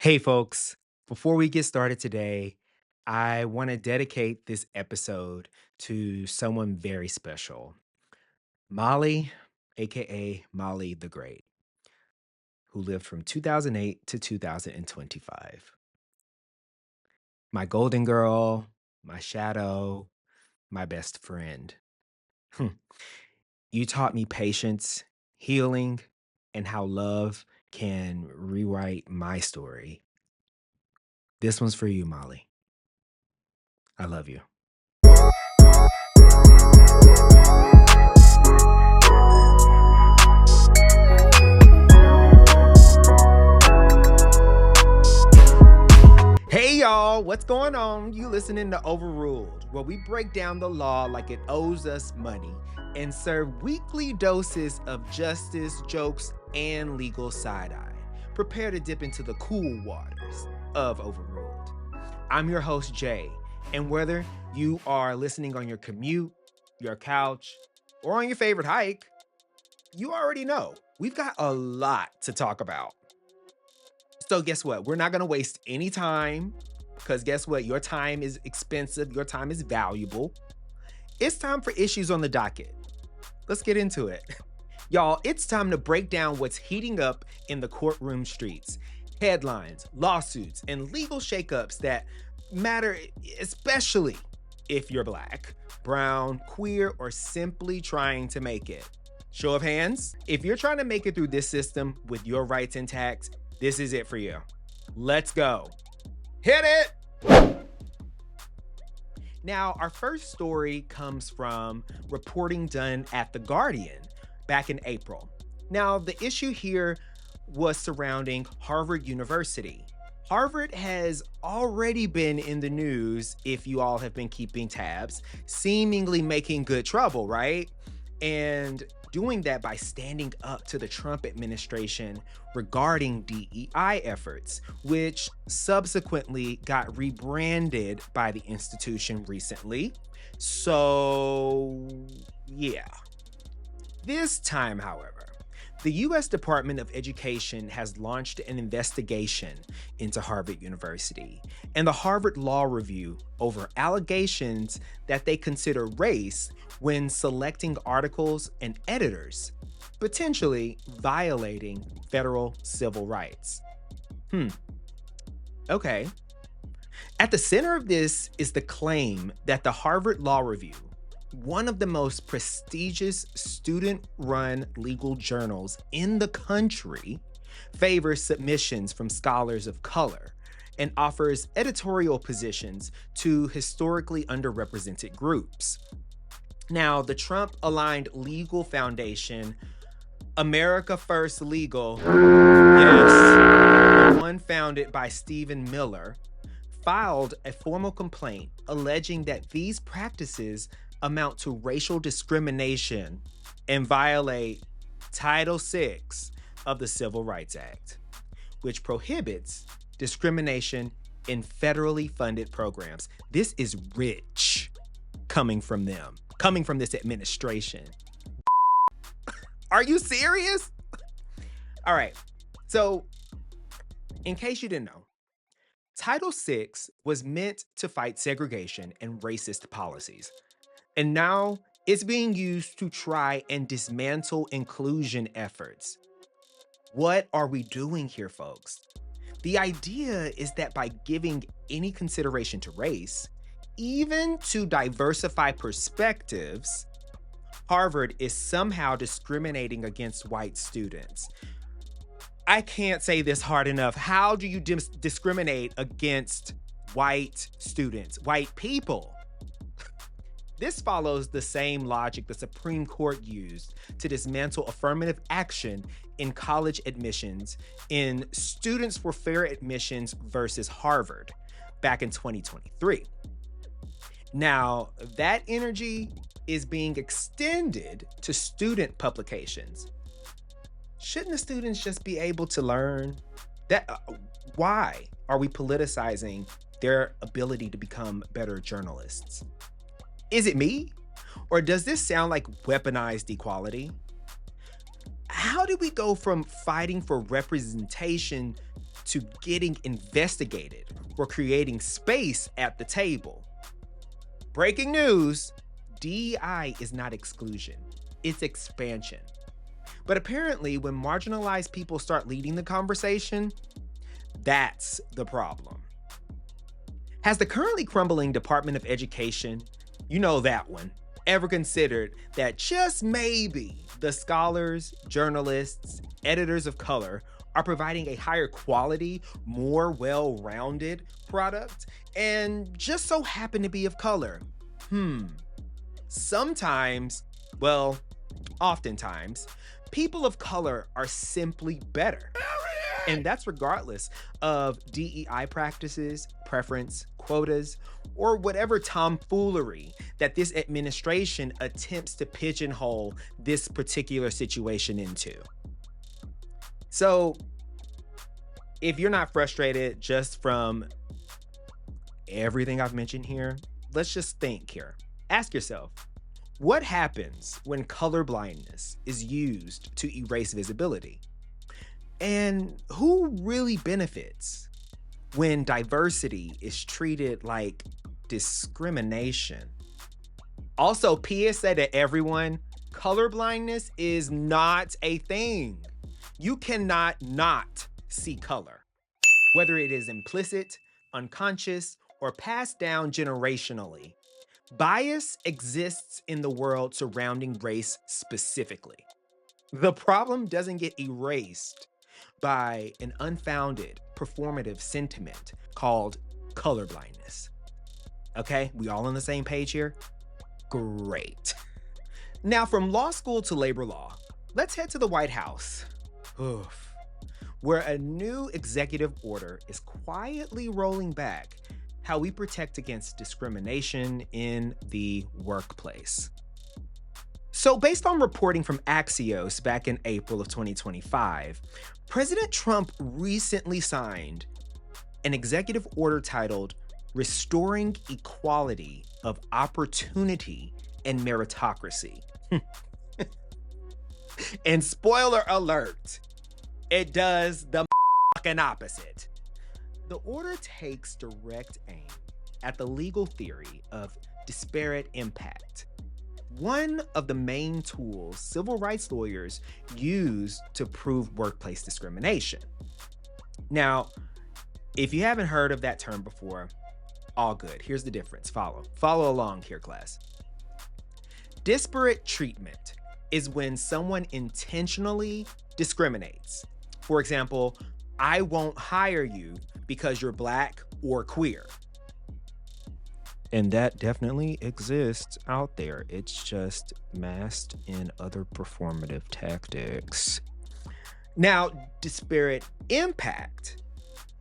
Hey, folks, before we get started today, I want to dedicate this episode to someone very special, Molly, AKA Molly the Great, who lived from 2008 to 2025. My golden girl, my shadow, my best friend. Hmm. You taught me patience, healing, and how love can rewrite my story. This one's for you, Molly. I love you. Hey y'all, what's going on? You listening to Overruled, where we break down the law like it owes us money and serve weekly doses of justice, jokes, and legal side-eye. Prepare to dip into the cool waters of Overruled. I'm your host, Jay, and whether you are listening on your commute, your couch, or on your favorite hike, you already know we've got a lot to talk about. So guess what? We're not going to waste any time because guess what? Your time is expensive. Your time is valuable. It's time for issues on the docket. Let's get into it. Y'all, it's time to break down what's heating up in the courtroom streets. Headlines, lawsuits, and legal shakeups that matter, especially if you're Black, brown, queer, or simply trying to make it. Show of hands, if you're trying to make it through this system with your rights intact, this is it for you. Let's go. Hit it! Now, our first story comes from reporting done at The Guardian back in April. Now, the issue here was surrounding Harvard University. Harvard has already been in the news, if you all have been keeping tabs, seemingly making good trouble, right? And doing that by standing up to the Trump administration regarding DEI efforts, which subsequently got rebranded by the institution recently. So, yeah. This time, however, the U.S. Department of Education has launched an investigation into Harvard University and the Harvard Law Review over allegations that they consider race when selecting articles and editors, potentially violating federal civil rights. Okay. At the center of this is the claim that the Harvard Law Review, one of the most prestigious student-run legal journals in the country, favors submissions from scholars of color and offers editorial positions to historically underrepresented groups. Now, the Trump-aligned legal foundation, America First Legal, yes, the one founded by Stephen Miller, filed a formal complaint alleging that these practices amount to racial discrimination and violate Title VI of the Civil Rights Act, which prohibits discrimination in federally funded programs. This is rich coming from them, coming from this administration. Are you serious? All right, so in case you didn't know, Title VI was meant to fight segregation and racist policies. And now it's being used to try and dismantle inclusion efforts. What are we doing here, folks? The idea is that by giving any consideration to race, even to diversify perspectives, Harvard is somehow discriminating against white students. I can't say this hard enough. How do you discriminate against white students, white people? This follows the same logic the Supreme Court used to dismantle affirmative action in college admissions in Students for Fair Admissions versus Harvard back in 2023. Now, that energy is being extended to student publications. Shouldn't the students just be able to learn? Why are we politicizing their ability to become better journalists? Is it me? Or does this sound like weaponized equality? How did we go from fighting for representation to getting investigated or creating space at the table. Breaking news, DEI is not exclusion, it's expansion. But apparently, when marginalized people start leading the conversation, that's the problem. Has the currently crumbling Department of Education, you know that one, ever considered that just maybe the scholars, journalists, editors of color are providing a higher quality, more well-rounded product and just so happen to be of color? Sometimes, well, oftentimes, people of color are simply better. And that's regardless of DEI practices, preference, quotas, or whatever tomfoolery that this administration attempts to pigeonhole this particular situation into. So, if you're not frustrated just from everything I've mentioned here, let's just think here. Ask yourself, what happens when colorblindness is used to erase visibility? And who really benefits when diversity is treated like discrimination? Also, PSA to everyone, colorblindness is not a thing. You cannot not see color, whether it is implicit, unconscious, or passed down generationally. Bias exists in the world surrounding race specifically. The problem doesn't get erased by an unfounded performative sentiment called colorblindness. Okay, we all on the same page here? Great. Now, from law school to labor law, let's head to the White House. Where a new executive order is quietly rolling back how we protect against discrimination in the workplace. So based on reporting from Axios back in April of 2025, President Trump recently signed an executive order titled Restoring Equality of Opportunity and Meritocracy. And spoiler alert, it does the fucking opposite. The order takes direct aim at the legal theory of disparate impact, one of the main tools civil rights lawyers use to prove workplace discrimination. Now, if you haven't heard of that term before, all good. Here's the difference. Follow along here, class. Disparate treatment is when someone intentionally discriminates. For example, I won't hire you because you're Black or queer. And that definitely exists out there. It's just masked in other performative tactics. Now, disparate impact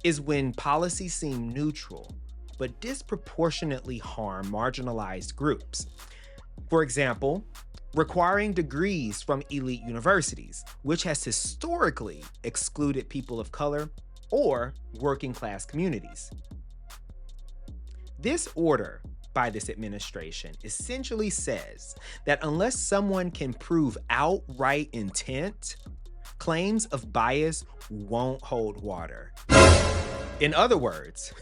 is when policies seem neutral, but disproportionately harm marginalized groups. For example, requiring degrees from elite universities, which has historically excluded people of color or working class communities. This order by this administration essentially says that unless someone can prove outright intent, claims of bias won't hold water. In other words,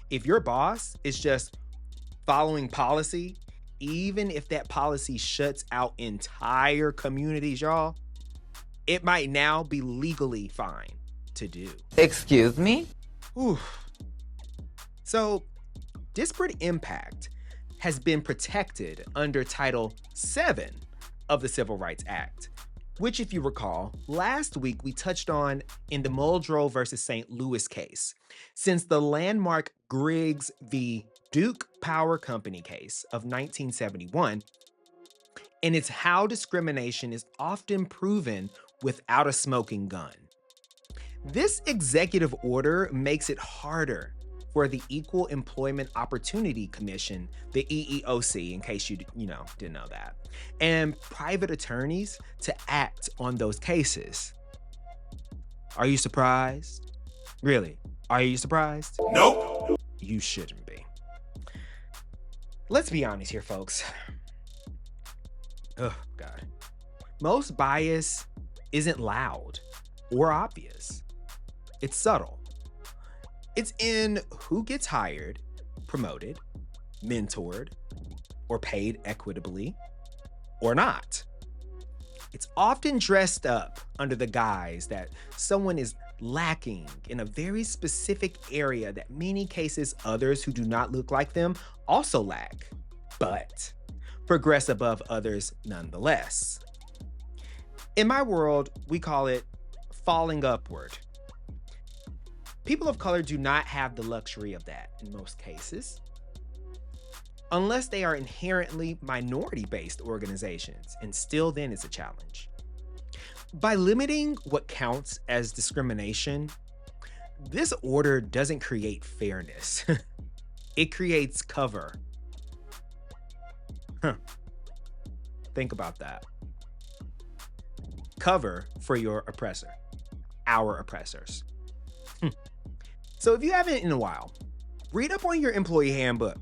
if your boss is just following policy, even if that policy shuts out entire communities, y'all, it might now be legally fine to do. Excuse me? So, disparate impact has been protected under Title VII of the Civil Rights Act, which, if you recall, last week we touched on in the Muldrow versus St. Louis case, since the landmark Griggs v. Duke Power Company case of 1971, and it's how discrimination is often proven without a smoking gun. This executive order makes it harder for the Equal Employment Opportunity Commission, the EEOC, in case you didn't know that, and private attorneys to act on those cases. Are you surprised? Really? Are you surprised? Nope. You shouldn't be. Let's be honest here, folks. Oh, God. Most bias isn't loud or obvious. It's subtle. It's in who gets hired, promoted, mentored, or paid equitably or not. It's often dressed up under the guise that someone is lacking in a very specific area that many cases others who do not look like them also lack, but progress above others nonetheless. In my world, we call it falling upward. People of color do not have the luxury of that in most cases, unless they are inherently minority-based organizations, and still then it's a challenge. By limiting what counts as discrimination, this order doesn't create fairness. It creates cover. Think about that. Cover for your oppressor, our oppressors. So if you haven't in a while, read up on your employee handbook.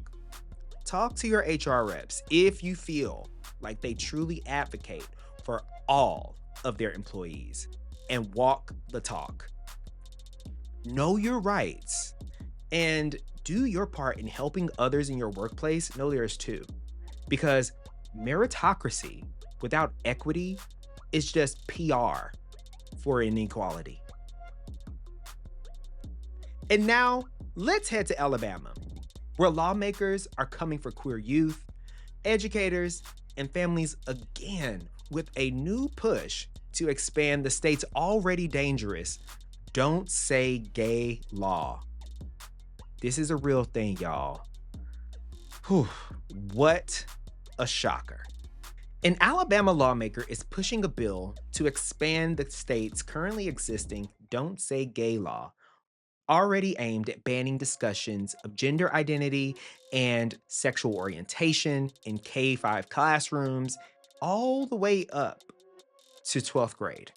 Talk to your HR reps if you feel like they truly advocate for all of their employees, and walk the talk. Know your rights and do your part in helping others in your workplace know theirs too. Because meritocracy without equity is just PR for inequality. And now let's head to Alabama, where lawmakers are coming for queer youth, educators, and families again with a new push to expand the state's already dangerous Don't Say Gay law. This is a real thing, y'all. Whew, what a shocker. An Alabama lawmaker is pushing a bill to expand the state's currently existing Don't Say Gay law, already aimed at banning discussions of gender identity and sexual orientation in K-5 classrooms, all the way up to 12th grade.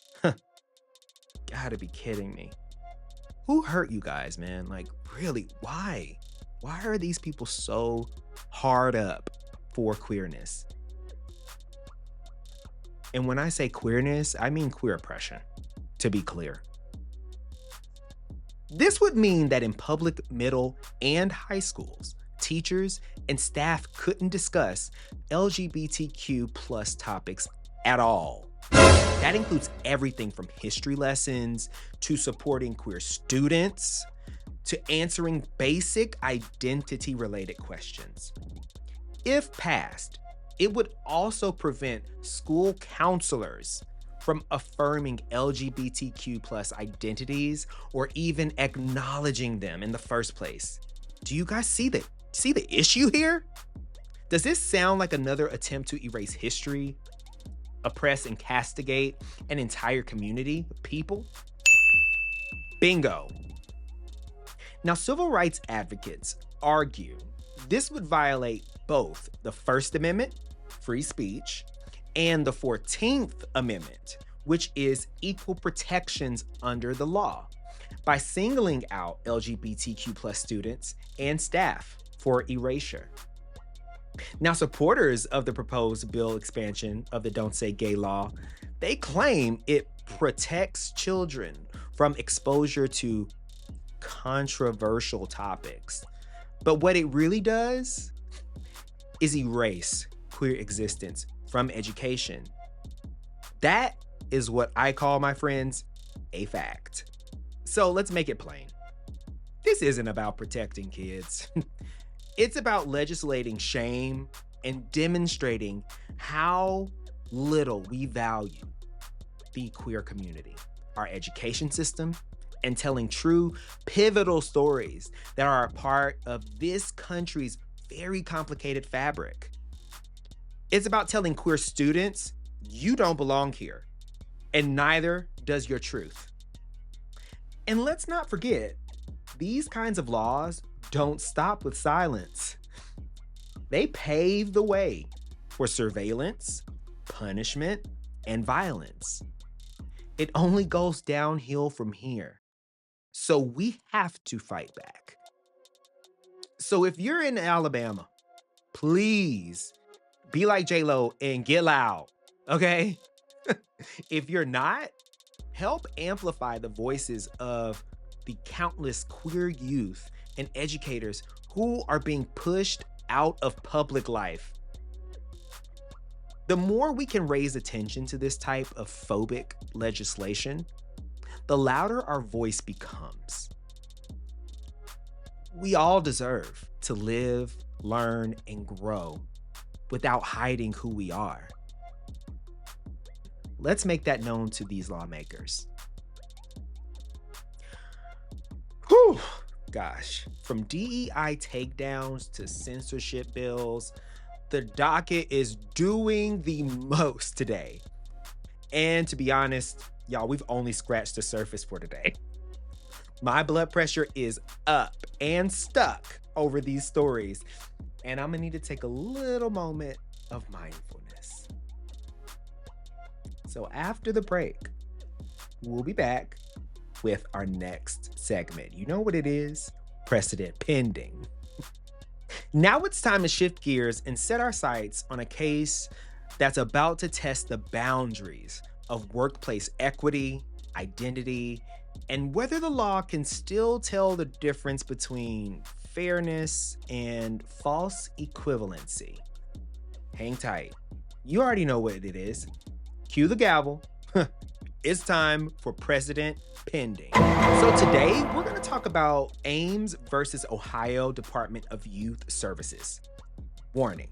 Gotta be kidding me. Who hurt you guys, man? Like, really, why? Why are these people so hard up for queerness? And when I say queerness, I mean queer oppression, to be clear. This would mean that in public middle and high schools, teachers and staff couldn't discuss LGBTQ plus topics at all. That includes everything from history lessons to supporting queer students to answering basic identity-related questions. If passed, it would also prevent school counselors from affirming LGBTQ plus identities or even acknowledging them in the first place. Do you guys see the issue here? Does this sound like another attempt to erase history, oppress and castigate an entire community of people? Bingo. Now, civil rights advocates argue this would violate both the First Amendment, free speech, and the 14th Amendment, which is equal protections under the law, by singling out LGBTQ plus students and staff for erasure. Now, supporters of the proposed bill expansion of the Don't Say Gay law, they claim it protects children from exposure to controversial topics. But what it really does is erase queer existence from education. That is what I call, my friends, a fact. So let's make it plain. This isn't about protecting kids. It's about legislating shame and demonstrating how little we value the queer community, our education system, and telling true pivotal stories that are a part of this country's very complicated fabric. It's about telling queer students, you don't belong here, and neither does your truth. And let's not forget, these kinds of laws don't stop with silence. They pave the way for surveillance, punishment, and violence. It only goes downhill from here. So we have to fight back. So if you're in Alabama, please be like J-Lo and get loud, okay? If you're not, help amplify the voices of the countless queer youth and educators who are being pushed out of public life. The more we can raise attention to this type of phobic legislation, the louder our voice becomes. We all deserve to live, learn, and grow without hiding who we are. Let's make that known to these lawmakers. Whew, gosh, from DEI takedowns to censorship bills, the docket is doing the most today. And to be honest, y'all, we've only scratched the surface for today. My blood pressure is up and stuck over these stories, and I'm gonna need to take a little moment of mindfulness. So after the break, we'll be back with our next segment. You know what it is? Precedent pending. Now it's time to shift gears and set our sights on a case that's about to test the boundaries of workplace equity, identity, and whether the law can still tell the difference between fairness and false equivalency. Hang tight. You already know what it is. Cue the gavel. It's time for Precedent Pending. So today we're going to talk about Ames versus Ohio Department of Youth Services. Warning,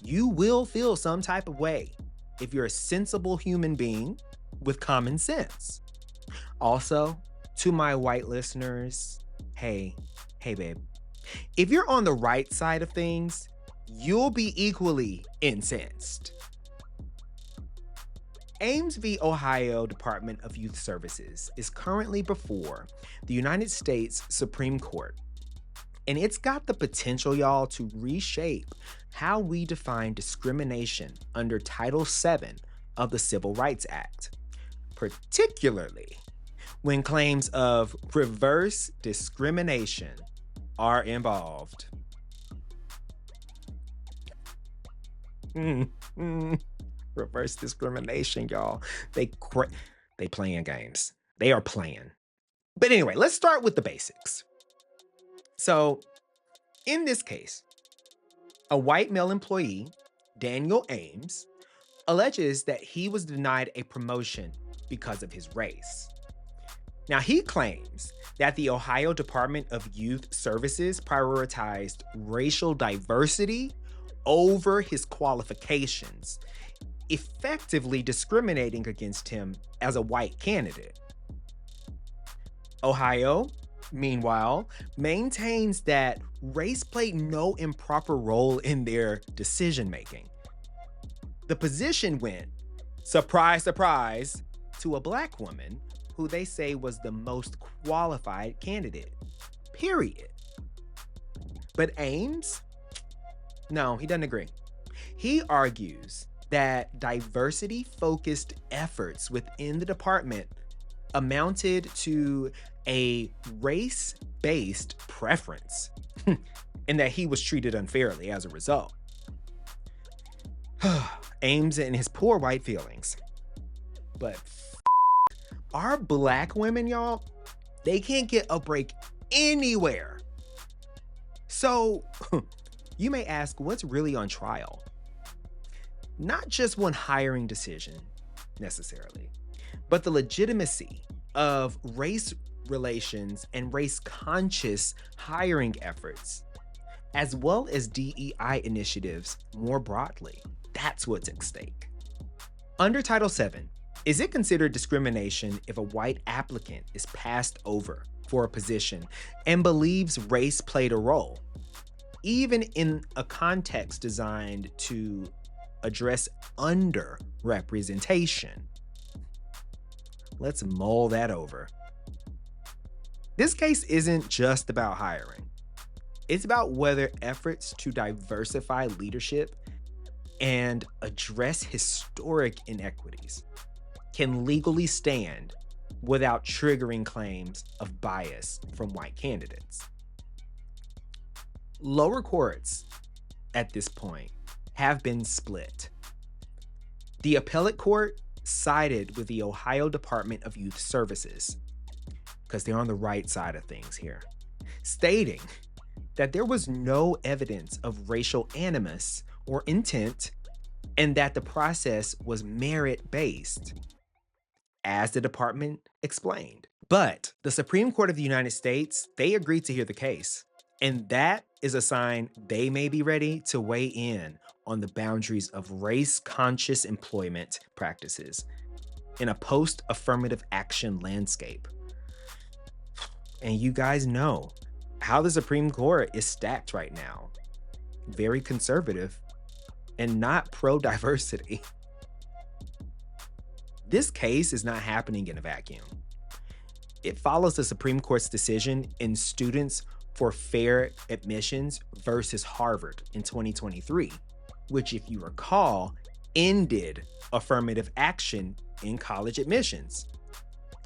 you will feel some type of way if you're a sensible human being with common sense. Also, to my white listeners, hey babe, if you're on the right side of things, you'll be equally incensed. Ames v. Ohio Department of Youth Services is currently before the United States Supreme Court, and it's got the potential, y'all, to reshape how we define discrimination under Title VII of the Civil Rights Act, particularly when claims of reverse discrimination are involved. Reverse discrimination, y'all. They playing games. They are playing. But anyway, let's start with the basics. So, in this case, a white male employee, Daniel Ames, alleges that he was denied a promotion because of his race. Now, he claims that the Ohio Department of Youth Services prioritized racial diversity over his qualifications, effectively discriminating against him as a white candidate. Ohio, meanwhile, maintains that race played no improper role in their decision-making. The position went, surprise, surprise, to a black woman who they say was the most qualified candidate, period. But Ames? No, he doesn't agree. He argues that diversity-focused efforts within the department amounted to a race-based preference, and that he was treated unfairly as a result. Ames and his poor white feelings. But our black women, y'all, they can't get a break anywhere. So you may ask, what's really on trial? Not just one hiring decision, necessarily, but the legitimacy of race relations and race-conscious hiring efforts, as well as DEI initiatives more broadly. That's what's at stake. Under Title VII, is it considered discrimination if a white applicant is passed over for a position and believes race played a role, even in a context designed to address underrepresentation? Let's mull that over. This case isn't just about hiring. It's about whether efforts to diversify leadership and address historic inequities can legally stand without triggering claims of bias from white candidates. Lower courts at this point have been split. The appellate court sided with the Ohio Department of Youth Services, because they're on the right side of things here, stating that there was no evidence of racial animus or intent and that the process was merit-based, as the department explained. But the Supreme Court of the United States, they agreed to hear the case. And that is a sign they may be ready to weigh in on the boundaries of race-conscious employment practices in a post-affirmative action landscape. And you guys know how the Supreme Court is stacked right now. Very conservative and not pro-diversity. This case is not happening in a vacuum. It follows the Supreme Court's decision in Students for Fair Admissions versus Harvard in 2023, which, if you recall, ended affirmative action in college admissions,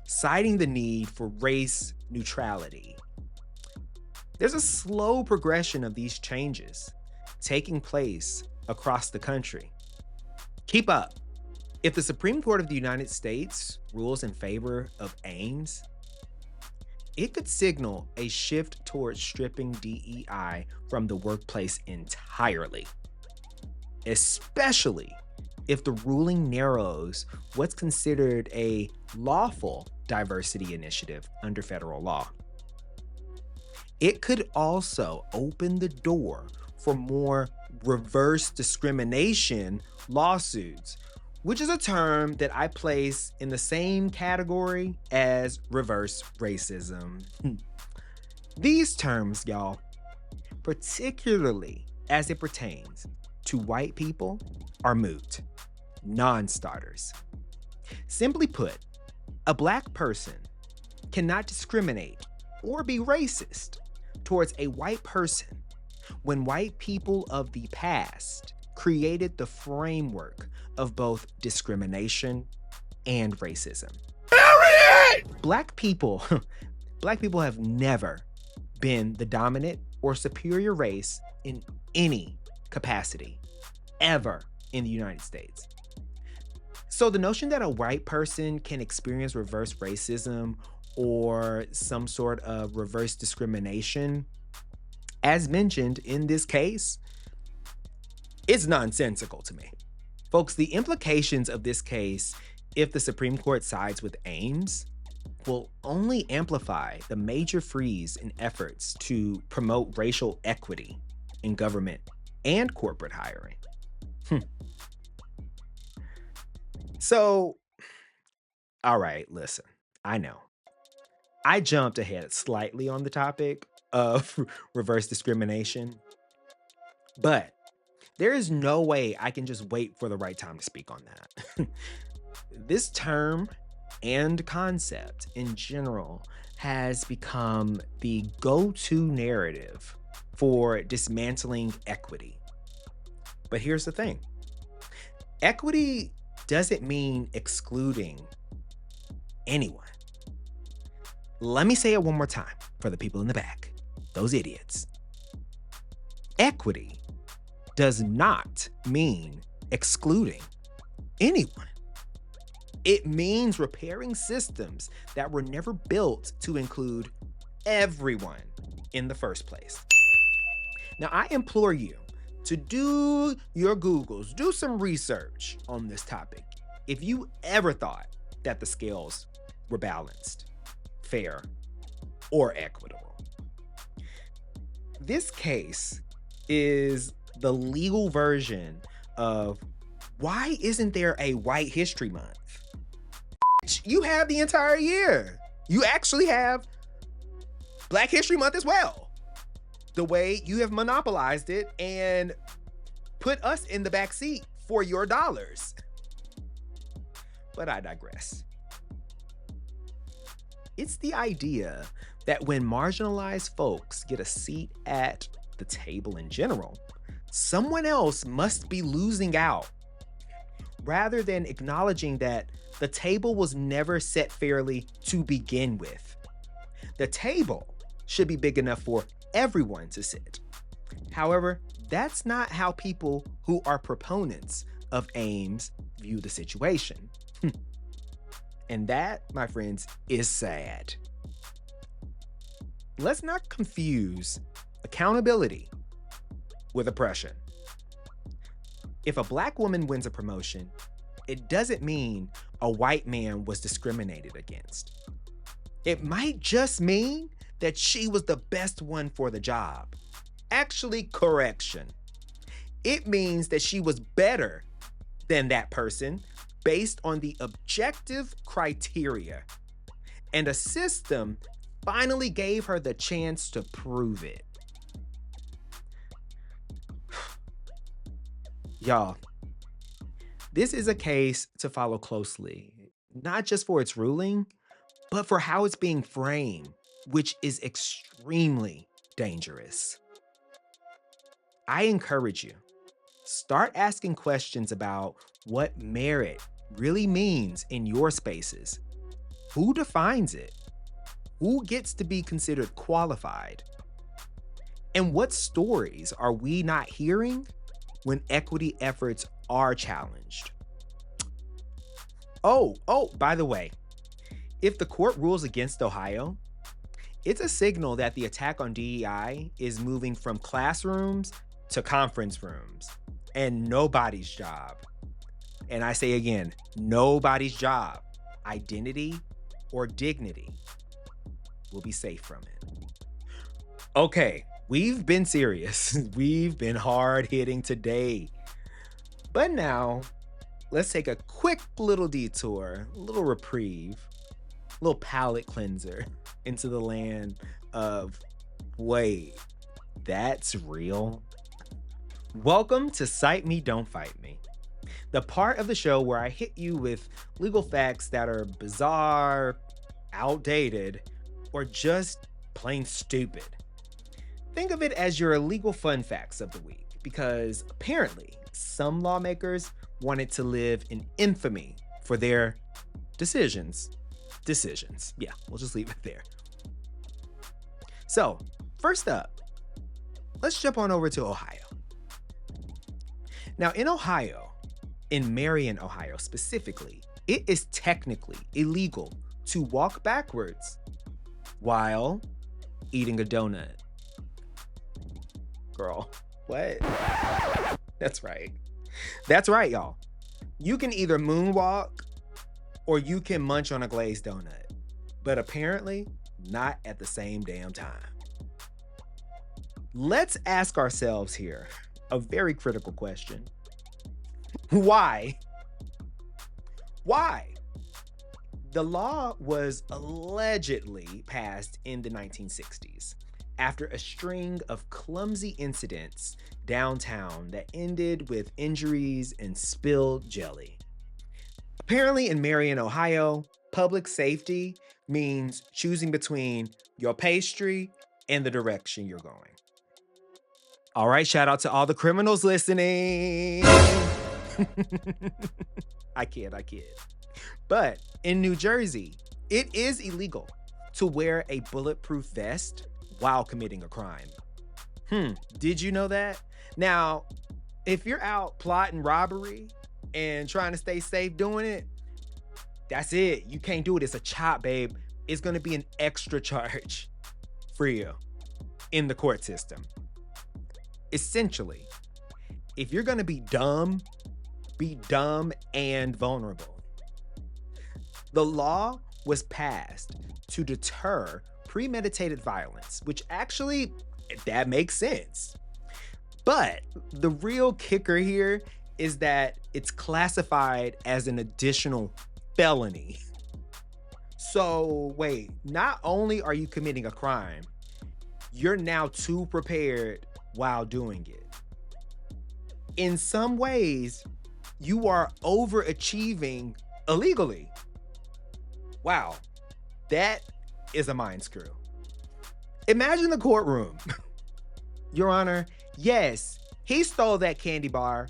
citing the need for race neutrality. There's a slow progression of these changes taking place across the country. Keep up. If the Supreme Court of the United States rules in favor of Ames, it could signal a shift towards stripping DEI from the workplace entirely, especially if the ruling narrows what's considered a lawful diversity initiative under federal law. It could also open the door for more reverse discrimination lawsuits, which is a term that I place in the same category as reverse racism. These terms, y'all, particularly as it pertains to white people, are moot, non-starters. Simply put, a Black person cannot discriminate or be racist towards a white person when white people of the past created the framework of both discrimination and racism. Black people have never been the dominant or superior race in any capacity, ever in the United States. So the notion that a white person can experience reverse racism or some sort of reverse discrimination, as mentioned in this case, is nonsensical to me. Folks, the implications of this case, if the Supreme Court sides with Ames, will only amplify the major freeze in efforts to promote racial equity in government and corporate hiring. So, all right, listen, I know. I jumped ahead slightly on the topic of reverse discrimination, but there is no way I can just wait for the right time to speak on that. This term and concept in general has become the go-to narrative for dismantling equity. But here's the thing. Equity doesn't mean excluding anyone. Let me say it one more time for the people in the back, those idiots. Equity does not mean excluding anyone. It means repairing systems that were never built to include everyone in the first place. Now, I implore you to do your Googles, do some research on this topic. If you ever thought that the scales were balanced, fair, or equitable. This case is the legal version of why isn't there a White History Month? You have the entire year. You actually have Black History Month as well. The way you have monopolized it and put us in the back seat for your dollars. But I digress. It's the idea that when marginalized folks get a seat at the table in general, someone else must be losing out, rather than acknowledging that the table was never set fairly to begin with. The table should be big enough for everyone to sit. However, that's not how people who are proponents of Ames view the situation. And that, my friends, is sad. let's not confuse accountability with oppression. If a Black woman wins a promotion, it doesn't mean a white man was discriminated against. It might just mean that she was the best one for the job. Actually, correction. It means that she was better than that person based on the objective criteria. And a system finally gave her the chance to prove it. Y'all, this is a case to follow closely, not just for its ruling, but for how it's being framed, which is extremely dangerous. I encourage you, start asking questions about what merit really means in your spaces. Who defines it? Who gets to be considered qualified? And what stories are we not hearing when equity efforts are challenged? Oh, by the way, if the court rules against Ohio, it's a signal that the attack on DEI is moving from classrooms to conference rooms, and nobody's job, and I say again, nobody's job, identity or dignity will be safe from it. Okay, we've been serious. We've been hard hitting today. But now, let's take a quick little detour, a little reprieve, a little palate cleanser into the land of, wait, that's real? Welcome to Cite Me, Don't Fight Me, the part of the show where I hit you with legal facts that are bizarre, outdated, or just plain stupid. Think of it as your legal fun facts of the week, because apparently some lawmakers wanted to live in infamy for their decisions. Yeah, we'll just leave it there. So, first up, let's jump on over to Ohio. Now, in Ohio, in Marion, Ohio specifically, it is technically illegal to walk backwards while eating a donut. Girl, what? That's right. That's right, y'all. You can either moonwalk or you can munch on a glazed donut, but apparently not at the same damn time. Let's ask ourselves here a very critical question. Why? Why? The law was allegedly passed in the 1960s after a string of clumsy incidents downtown that ended with injuries and spilled jelly. Apparently in Marion, Ohio, public safety means choosing between your pastry and the direction you're going. All right, shout out to all the criminals listening. I kid. But in New Jersey, it is illegal to wear a bulletproof vest while committing a crime. Did you know that? Now, if you're out plotting robbery and trying to stay safe doing it, that's it. You can't do it. It's a chop, babe. It's going to be an extra charge for you in the court system. Essentially, if you're going to be dumb and vulnerable. The law was passed to deter premeditated violence, which actually, that makes sense. But the real kicker here is that it's classified as an additional felony. So wait, not only are you committing a crime, you're now too prepared while doing it. In some ways, you are overachieving illegally. Wow, that is a mind screw. Imagine the courtroom. Your Honor, yes, he stole that candy bar,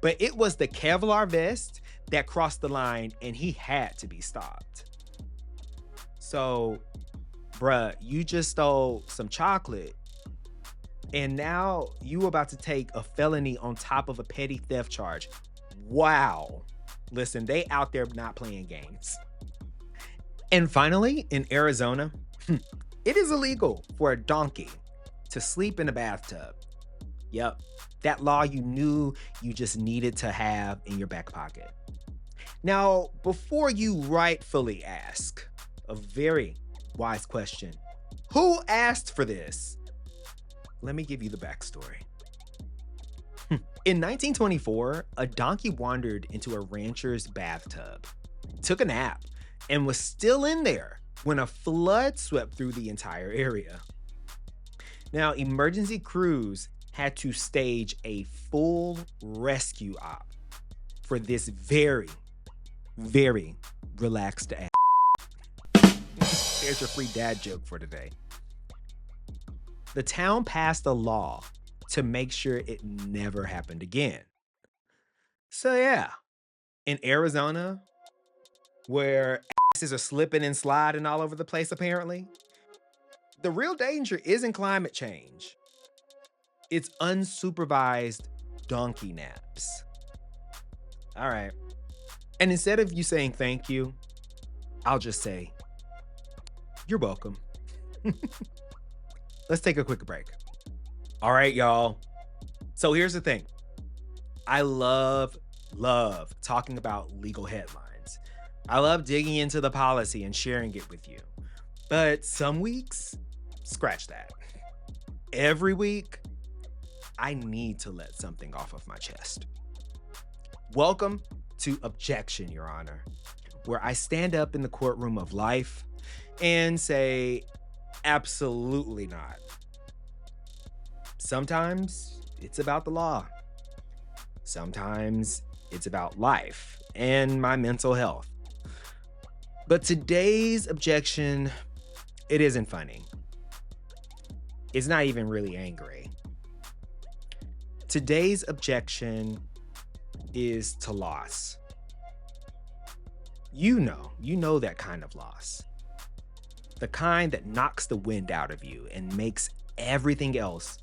but it was the Kevlar vest that crossed the line and he had to be stopped. So, bruh, you just stole some chocolate and now you about to take a felony on top of a petty theft charge. Wow. Listen, they out there not playing games. And finally, in Arizona, It is illegal for a donkey to sleep in a bathtub. Yep, that law you knew you just needed to have in your back pocket. Now, before you rightfully ask a very wise question, who asked for this? Let me give you the backstory. In 1924, a donkey wandered into a rancher's bathtub, took a nap, and was still in there when a flood swept through the entire area. Now, emergency crews had to stage a full rescue op for this very, very relaxed ass. There's your free dad joke for today. The town passed a law to make sure it never happened again. So yeah, in Arizona, where asses are slipping and sliding all over the place apparently, the real danger isn't climate change. It's unsupervised donkey naps. All right. And instead of you saying thank you, I'll just say, you're welcome. Let's take a quick break. All right, y'all. So here's the thing. I love talking about legal headlines. I love digging into the policy and sharing it with you. But some weeks, scratch that. Every week, I need to let something off of my chest. Welcome to Objection, Your Honor, where I stand up in the courtroom of life and say, absolutely not. Sometimes it's about the law. Sometimes it's about life and my mental health. But today's objection, it isn't funny. It's not even really angry. Today's objection is to loss. You know that kind of loss. The kind that knocks the wind out of you and makes everything else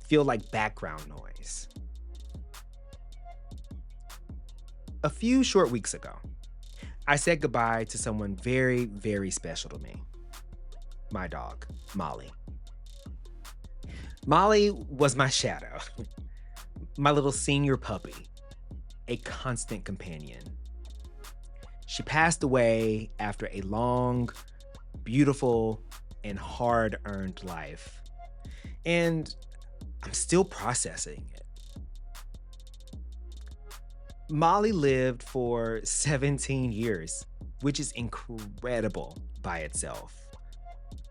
feel like background noise. A few short weeks ago, I said goodbye to someone very, very special to me. My dog, Molly. Molly was my shadow, my little senior puppy, a constant companion. She passed away after a long, beautiful, and hard-earned life. And I'm still processing it. Molly lived for 17 years, which is incredible by itself.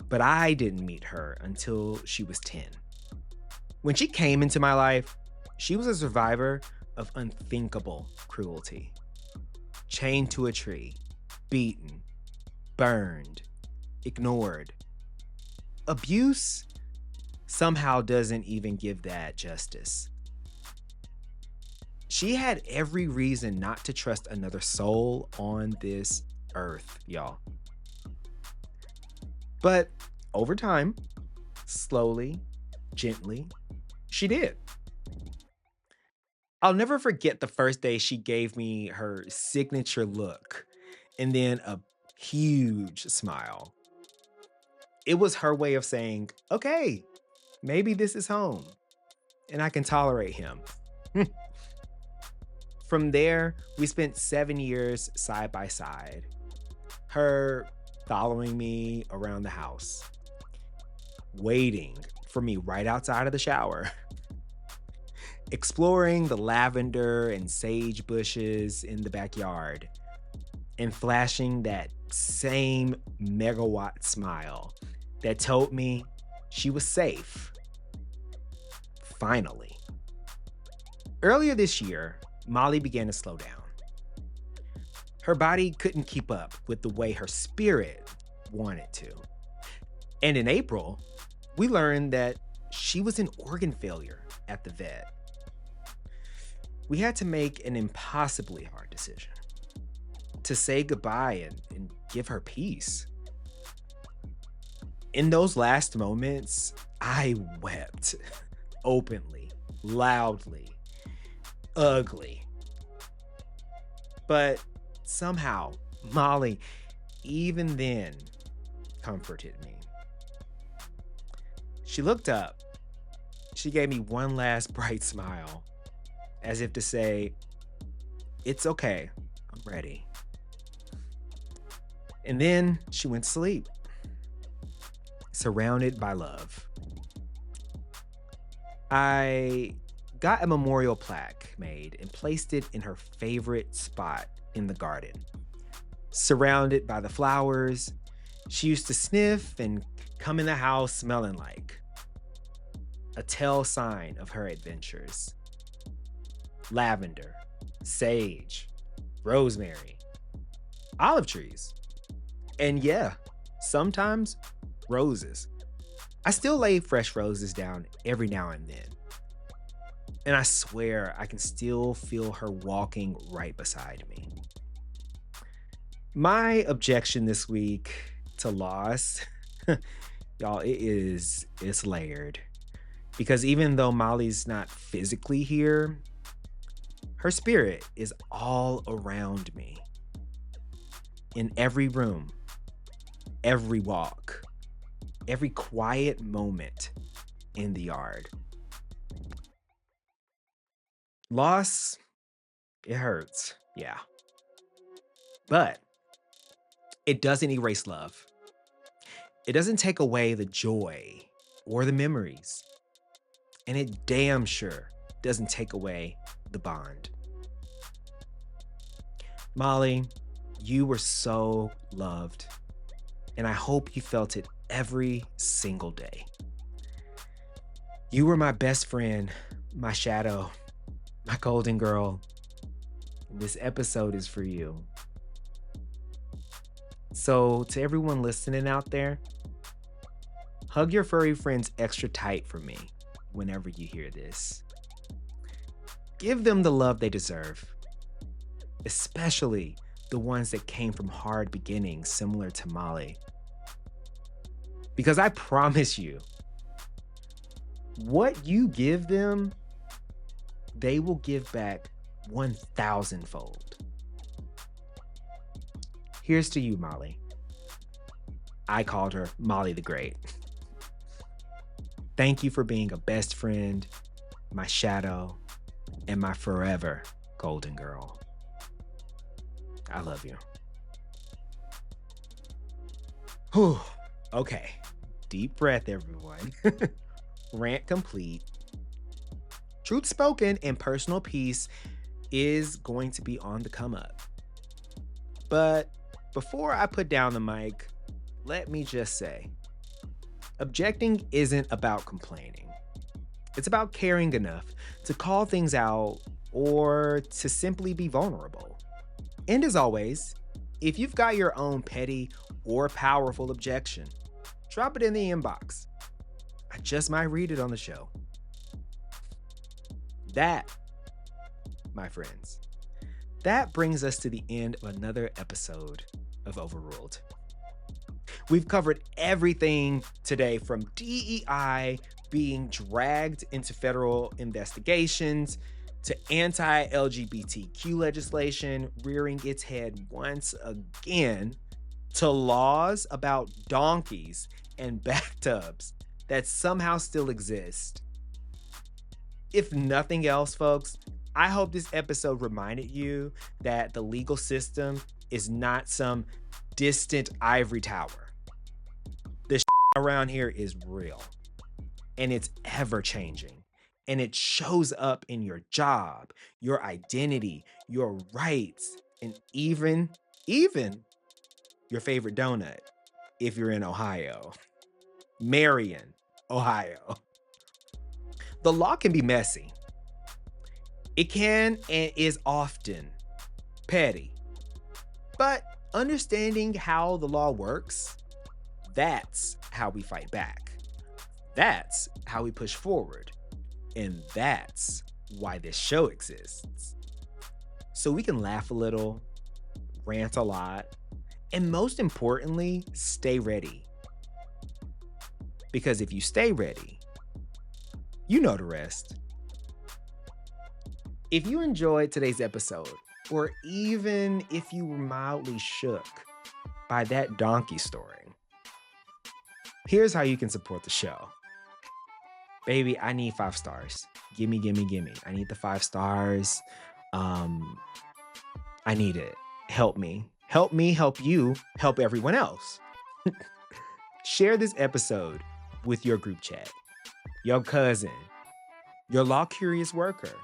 But I didn't meet her until she was 10. When she came into my life, she was a survivor of unthinkable cruelty. Chained to a tree, beaten, burned, ignored. Abuse somehow doesn't even give that justice. She had every reason not to trust another soul on this earth, y'all. But over time, slowly, gently, she did. I'll never forget the first day she gave me her signature look and then a huge smile. It was her way of saying, okay, maybe this is home and I can tolerate him. From there, we spent 7 years side by side. Her following me around the house, waiting for me right outside of the shower, exploring the lavender and sage bushes in the backyard, and flashing that same megawatt smile that told me she was safe. Finally. Earlier this year, Molly began to slow down. Her body couldn't keep up with the way her spirit wanted to. And in April, we learned that she was in organ failure at the vet. We had to make an impossibly hard decision to say goodbye and give her peace. In those last moments, I wept openly, loudly, ugly. But somehow, Molly, even then, comforted me. She looked up. She gave me one last bright smile, as if to say, "It's okay. I'm ready." And then she went to sleep, surrounded by love. I got a memorial plaque made and placed it in her favorite spot in the garden. Surrounded by the flowers, she used to sniff and come in the house smelling like a tell sign of her adventures. Lavender, sage, rosemary, olive trees, and yeah, sometimes roses. I still lay fresh roses down every now and then. And I swear I can still feel her walking right beside me. My objection this week to loss, y'all, it's layered. Because even though Molly's not physically here, her spirit is all around me. In every room, every walk, every quiet moment in the yard. Loss, it hurts, yeah. But it doesn't erase love. It doesn't take away the joy or the memories. And it damn sure doesn't take away the bond. Molly, you were so loved. And I hope you felt it every single day. You were my best friend, my shadow, my golden girl. This episode is for you. So, to everyone listening out there, hug your furry friends extra tight for me whenever you hear this. Give them the love they deserve, especially the ones that came from hard beginnings similar to Molly. Because I promise you, what you give them, they will give back 1,000-fold. Here's to you, Molly. I called her Molly the Great. Thank you for being a best friend, my shadow, and my forever golden girl. I love you. Whew. Okay. Deep breath, everyone. Rant complete. Truth spoken and personal peace is going to be on the come up. But before I put down the mic, let me just say, objecting isn't about complaining. It's about caring enough to call things out or to simply be vulnerable. And as always, if you've got your own petty or powerful objection, drop it in the inbox. I just might read it on the show. That, my friends, that brings us to the end of another episode of Overruled. We've covered everything today, from DEI being dragged into federal investigations to anti-LGBTQ legislation rearing its head once again, to laws about donkeys and bathtubs that somehow still exist. If nothing else, folks, I hope this episode reminded you that the legal system is not some distant ivory tower. The around here is real, and it's ever changing, and it shows up in your job, your identity, your rights, and even your favorite donut if you're in Ohio. Marion, Ohio. The law can be messy. It can and is often petty. But understanding how the law works, that's how we fight back. That's how we push forward. And that's why this show exists. So we can laugh a little, rant a lot, and most importantly, stay ready. Because if you stay ready, you know the rest. If you enjoyed today's episode, or even if you were mildly shook by that donkey story, here's how you can support the show. Baby, I need 5 stars. Gimme, gimme, gimme. I need the 5 stars. Um, I need it. Help me. Help me, help you, help everyone else. Share this episode with your group chat, your cousin, your law curious worker.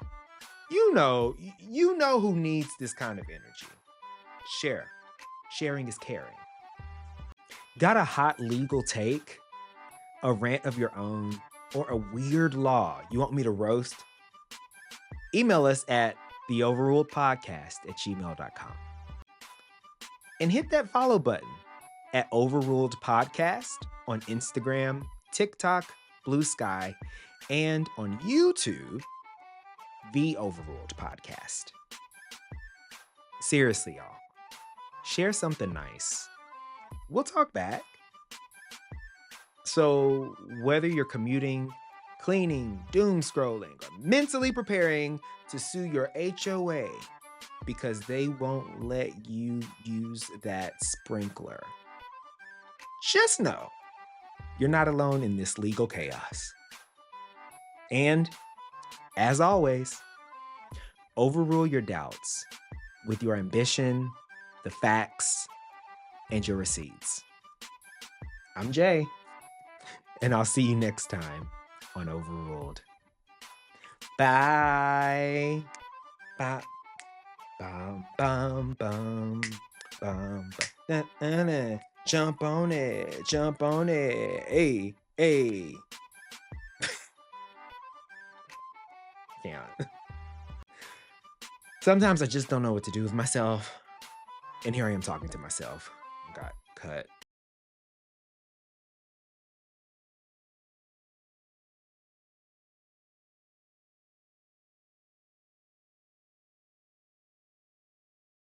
You know who needs this kind of energy. Share. Sharing is caring. Got a hot legal take, a rant of your own, or a weird law you want me to roast? Email us at theoverruledpodcast@gmail.com. And hit that follow button at Overruled Podcast on Instagram, TikTok, Blue Sky, and on YouTube, The Overruled Podcast. Seriously, y'all, share something nice. We'll talk back. So whether you're commuting, cleaning, doom scrolling, or mentally preparing to sue your HOA because they won't let you use that sprinkler, just know you're not alone in this legal chaos. And as always, overrule your doubts with your ambition, the facts, and your receipts. I'm Jay, and I'll see you next time on Overruled. Bye. Bye. Bum, bum, bum, bum, bum. Jump on it. Jump on it. Hey, hey. Yeah. Sometimes I just don't know what to do with myself. And here I am talking to myself. Got cut.